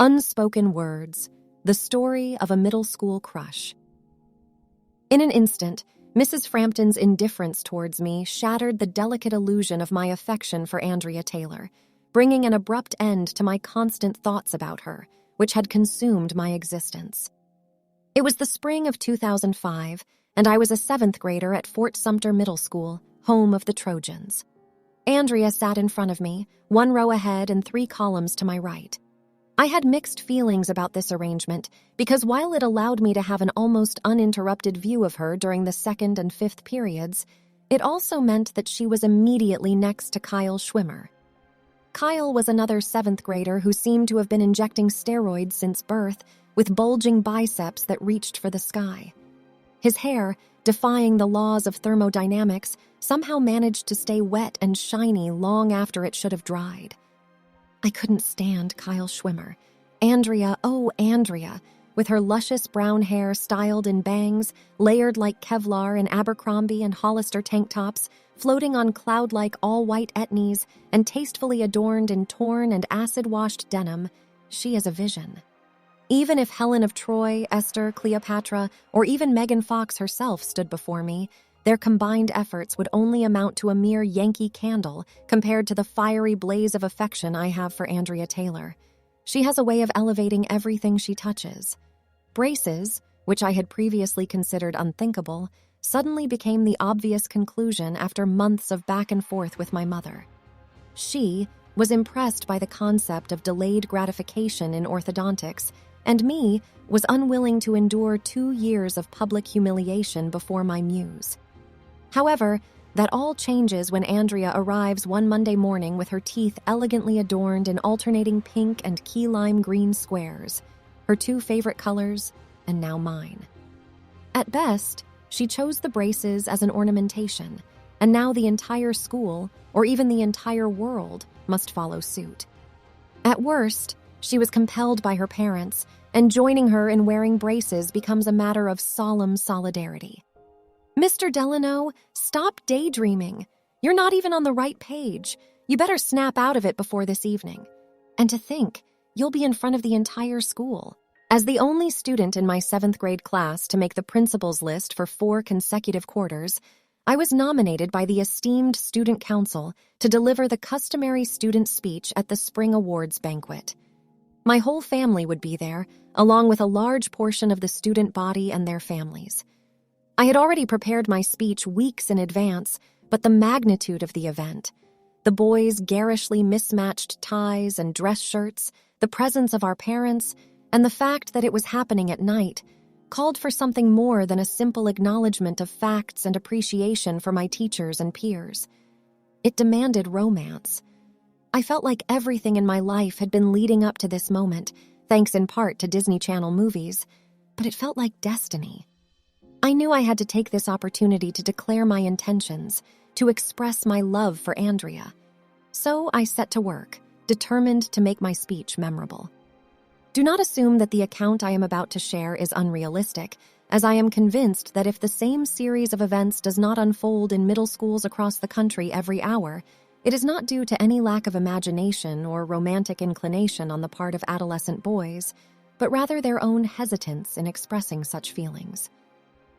Unspoken words, the story of a middle school crush. In an instant, Mrs. Frampton's indifference towards me shattered the delicate illusion of my affection for Andrea Taylor, bringing an abrupt end to my constant thoughts about her, which had consumed my existence. It was the spring of 2005, and I was a 7th grader at Fort Sumter Middle School, home of the Trojans. Andrea sat in front of me, 1 row ahead and 3 columns to my right. I had mixed feelings about this arrangement because while it allowed me to have an almost uninterrupted view of her during the 2nd and 5th periods, it also meant that she was immediately next to Kyle Schwimmer. Kyle was another 7th grader who seemed to have been injecting steroids since birth, with bulging biceps that reached for the sky. His hair, defying the laws of thermodynamics, somehow managed to stay wet and shiny long after it should have dried. I couldn't stand Kyle Schwimmer. Andrea, oh Andrea, with her luscious brown hair styled in bangs, layered like Kevlar in Abercrombie and Hollister tank tops, floating on cloud-like all-white etnies, and tastefully adorned in torn and acid-washed denim, she is a vision. Even if Helen of Troy, Esther, Cleopatra, or even Megan Fox herself stood before me, their combined efforts would only amount to a mere Yankee candle compared to the fiery blaze of affection I have for Andrea Taylor. She has a way of elevating everything she touches. Braces, which I had previously considered unthinkable, suddenly became the obvious conclusion after months of back and forth with my mother. She was impressed by the concept of delayed gratification in orthodontics, and me was unwilling to endure 2 years of public humiliation before my muse. However, that all changes when Andrea arrives one Monday morning with her teeth elegantly adorned in alternating pink and key lime green squares, her 2 favorite colors, and now mine. At best, she chose the braces as an ornamentation, and now the entire school, or even the entire world, must follow suit. At worst, she was compelled by her parents, and joining her in wearing braces becomes a matter of solemn solidarity. Mr. Delano, stop daydreaming. You're not even on the right page. You better snap out of it before this evening. And to think, you'll be in front of the entire school. As the only student in my 7th grade class to make the principal's list for 4 consecutive quarters, I was nominated by the esteemed student council to deliver the customary student speech at the spring awards banquet. My whole family would be there, along with a large portion of the student body and their families. I had already prepared my speech weeks in advance, but the magnitude of the event, the boys' garishly mismatched ties and dress shirts, the presence of our parents, and the fact that it was happening at night, called for something more than a simple acknowledgement of facts and appreciation for my teachers and peers. It demanded romance. I felt like everything in my life had been leading up to this moment, thanks in part to Disney Channel movies, but it felt like destiny. I knew I had to take this opportunity to declare my intentions, to express my love for Andrea. So I set to work, determined to make my speech memorable. Do not assume that the account I am about to share is unrealistic, as I am convinced that if the same series of events does not unfold in middle schools across the country every hour, it is not due to any lack of imagination or romantic inclination on the part of adolescent boys, but rather their own hesitance in expressing such feelings.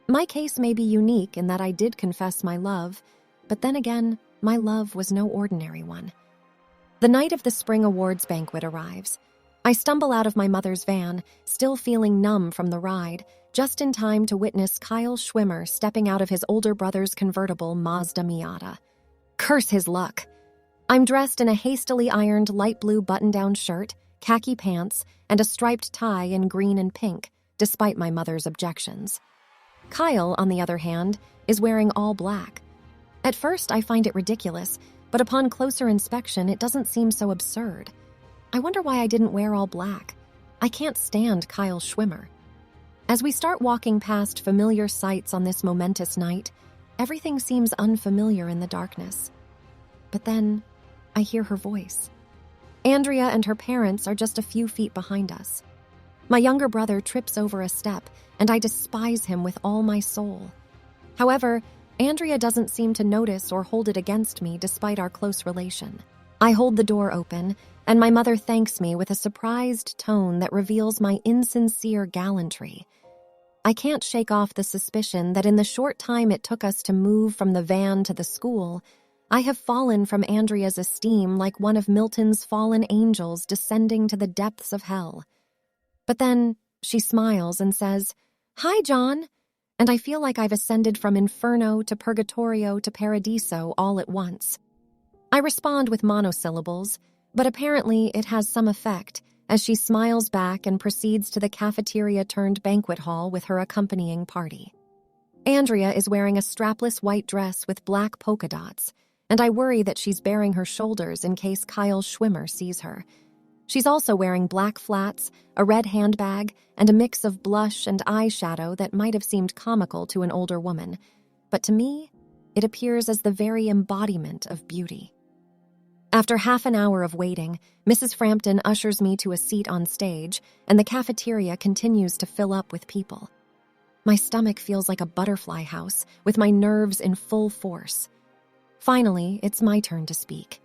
My case may be unique in that I did confess my love, but then again, my love was no ordinary one. The night of the spring awards banquet arrives. I stumble out of my mother's van, still feeling numb from the ride, just in time to witness Kyle Schwimmer stepping out of his older brother's convertible Mazda Miata. Curse his luck! I'm dressed in a hastily ironed light blue button-down shirt, khaki pants, and a striped tie in green and pink, despite my mother's objections. Kyle, on the other hand, is wearing all black. At first, I find it ridiculous, but upon closer inspection, it doesn't seem so absurd. I wonder why I didn't wear all black. I can't stand Kyle Schwimmer. As we start walking past familiar sights on this momentous night, everything seems unfamiliar in the darkness. But then, I hear her voice. Andrea and her parents are just a few feet behind us. My younger brother trips over a step, and I despise him with all my soul. However, Andrea doesn't seem to notice or hold it against me despite our close relation. I hold the door open, and my mother thanks me with a surprised tone that reveals my insincere gallantry. I can't shake off the suspicion that in the short time it took us to move from the van to the school, I have fallen from Andrea's esteem like one of Milton's fallen angels descending to the depths of hell. But then she smiles and says, "Hi, John," and I feel like I've ascended from inferno to purgatorio to paradiso all at once. I respond with monosyllables, but apparently it has some effect, as she smiles back and proceeds to the cafeteria-turned-banquet hall with her accompanying party. Andrea is wearing a strapless white dress with black polka dots, and I worry that she's baring her shoulders in case Kyle Schwimmer sees her. She's also wearing black flats, a red handbag, and a mix of blush and eyeshadow that might have seemed comical to an older woman, but to me, it appears as the very embodiment of beauty. After half an hour of waiting, Mrs. Frampton ushers me to a seat on stage, and the cafeteria continues to fill up with people. My stomach feels like a butterfly house, with my nerves in full force. Finally, it's my turn to speak.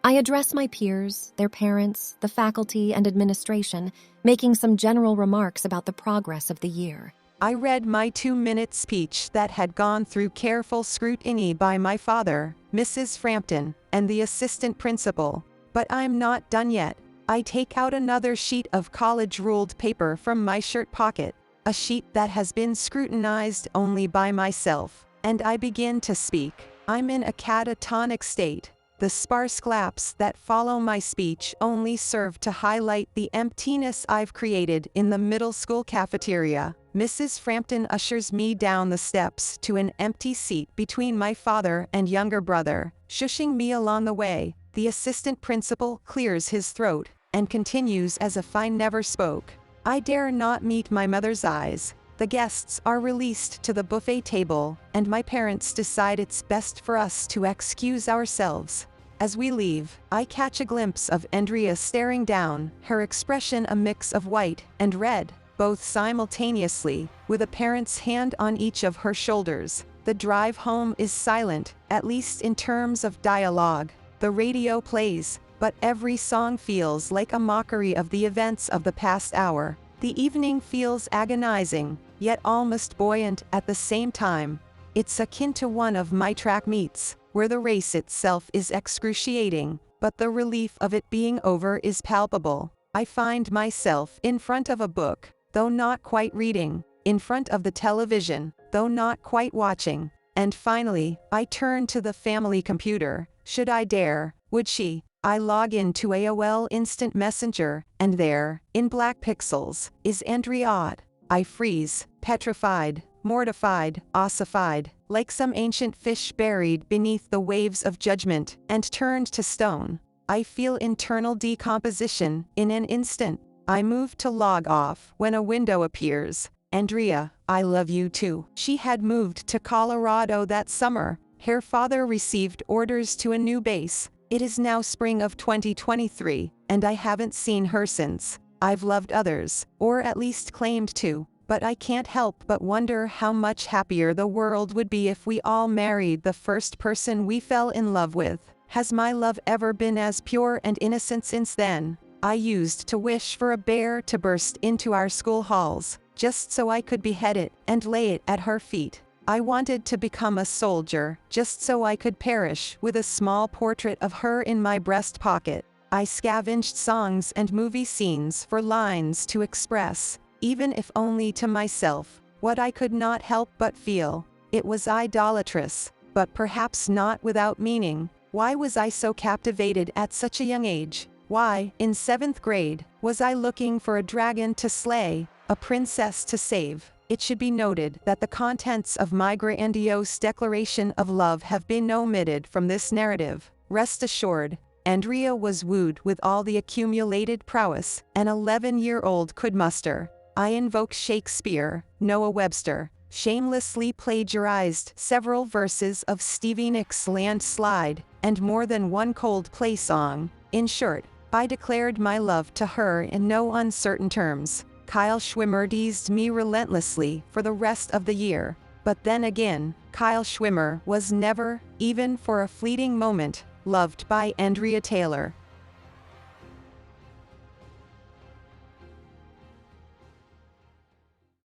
I address my peers, their parents, the faculty, and administration, making some general remarks about the progress of the year. I read my 2-minute speech that had gone through careful scrutiny by my father, Mrs. Frampton, and the assistant principal. But I'm not done yet. I take out another sheet of college-ruled paper from my shirt pocket, a sheet that has been scrutinized only by myself, and I begin to speak. I'm in a catatonic state. The sparse claps that follow my speech only serve to highlight the emptiness I've created in the middle school cafeteria. Mrs. Frampton ushers me down the steps to an empty seat between my father and younger brother, shushing me along the way. The assistant principal clears his throat and continues as if I never spoke. I dare not meet my mother's eyes. The guests are released to the buffet table, and my parents decide it's best for us to excuse ourselves. As we leave, I catch a glimpse of Andrea staring down, her expression a mix of white and red, both simultaneously, with a parent's hand on each of her shoulders. The drive home is silent, at least in terms of dialogue. The radio plays, but every song feels like a mockery of the events of the past hour. The evening feels agonizing, yet almost buoyant at the same time. It's akin to one of my track meets, where the race itself is excruciating, but the relief of it being over is palpable. I find myself in front of a book, though not quite reading, in front of the television, though not quite watching, and finally, I turn to the family computer. Should I dare, would she? I log into AOL Instant Messenger, and there, in black pixels, is Andrea. I freeze, petrified, mortified, ossified, like some ancient fish buried beneath the waves of judgment, and turned to stone. I feel internal decomposition in an instant. I move to log off when a window appears. Andrea, I love you too. She had moved to Colorado that summer. Her father received orders to a new base. It is now spring of 2023, and I haven't seen her since. I've loved others, or at least claimed to, but I can't help but wonder how much happier the world would be if we all married the first person we fell in love with. Has my love ever been as pure and innocent since then? I used to wish for a bear to burst into our school halls, just so I could behead it and lay it at her feet. I wanted to become a soldier, just so I could perish with a small portrait of her in my breast pocket. I scavenged songs and movie scenes for lines to express, even if only to myself, what I could not help but feel. It was idolatrous, but perhaps not without meaning. Why was I so captivated at such a young age? Why, in 7th grade, was I looking for a dragon to slay, a princess to save? It should be noted that the contents of my grandiose declaration of love have been omitted from this narrative. Rest assured, Andrea was wooed with all the accumulated prowess an 11-year-old could muster. I invoke Shakespeare, Noah Webster, shamelessly plagiarized several verses of Stevie Nicks' Landslide, and more than one Coldplay song. In short, I declared my love to her in no uncertain terms. Kyle Schwimmer teased me relentlessly for the rest of the year. But then again, Kyle Schwimmer was never, even for a fleeting moment, Loved by Andrea Taylor.